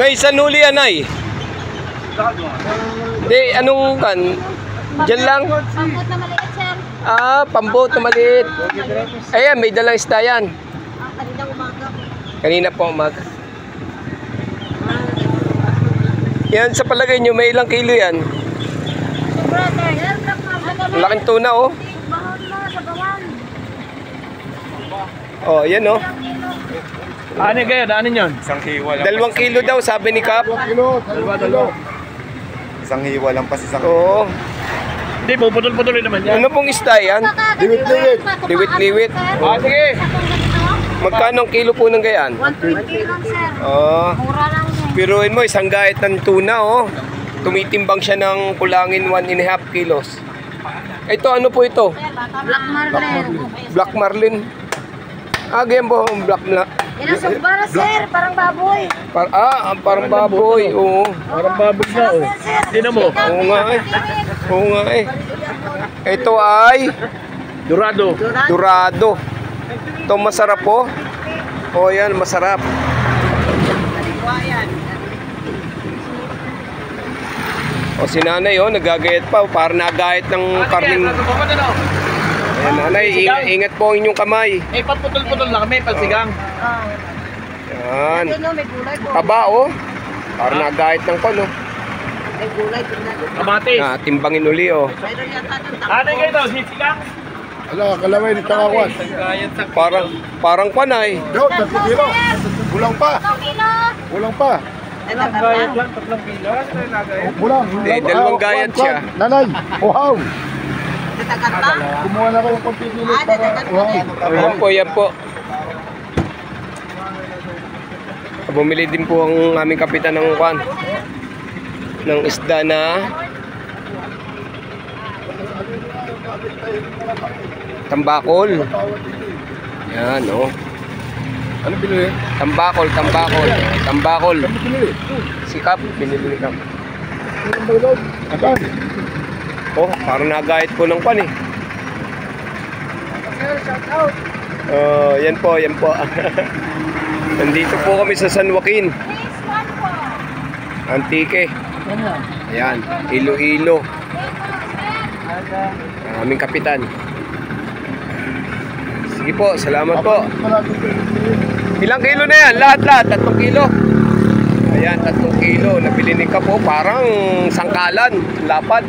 Nay, saan huli yan, Nay? Di, anong kan? Diyan lang? Pambot na maliit, sir. Ah, pambot na maliit. Ayan, may dalang isda yan. Kanina umaga. Kanina po umaga. Yan, sa palagay nyo, may ilang kilo yan? Brother, Laking tuna, oh. bahon mo sa bawan. Oh, yan, oh. Ano kayo? Daanin yun? Isang hiwa lang. 2 kilo daw, sabi ni Kap. Dalawa. Isang hiwa lang pa sa isang. Oo. Hindi, puputol-putulin naman yan. Ano pong isda yan? Liwit-liwit. Liwit-liwit. Ah, sige. Magkano ang kilo po ng gayaan? 120 lang, sir. Oh. Mura lang yan. Piruin mo, isang gayat ng tuna, oh. Tumitimbang siya ng kulangin 1.5 kilos. Ito, ano po ito? Black marlin. Black marlin. Ah, ganyan po, black na. Yan ang sugbara, sir. Parang baboy. Parang baboy, oo. Parang babog na, oh. Sino mo? Oo nga eh. Oo nga eh. Ito ay Dorado. Dorado. Ito masarap po. Oh, yan, masarap. O si nanay, oh, nagagayat pa. Parang nagagayat ng karning. Ayan, nanay, ingat po ang inyong kamay. Eh, paputol-putol na kami, palsigang. Yan. Ano, may gulay po. Taba, oh. Parang nagagayat ng pano. May gulay po na. Kamatis. Timbangin uli, oh. Mayroon yata ng Ano kayo daw? Sisigang? Ala, kalaway ni Takawan. Parang panay. Yo, 3 kilo. Kulang pa. Kulang pa. Gayat lang, 3 kilo. Kulang. Eh, 2 gayat siya. Nanay, uhaw. Datagat pa? Kumuha na kayo ng pipili para uhaw. Yan po, yan po. Bumili din po ang aming kapitan ng kwan. Ng isda na tambakol. Yan, oh. Ano pinili? Tambakol. Tambakol. Sikap, binibili ka. Adan. Oh, parang nagayat po ng kwan eh. Oh, yan po, yan po. Nandito po kami sa San Joaquin. Antique. Ayan, Iloilo. Aming kapitan. Sige po, salamat po. Ilang kilo na yan? Lahat, 3 kilo. Ayan, 3 kilo. Nabili ni Kapo, parang sangkalan, lapad.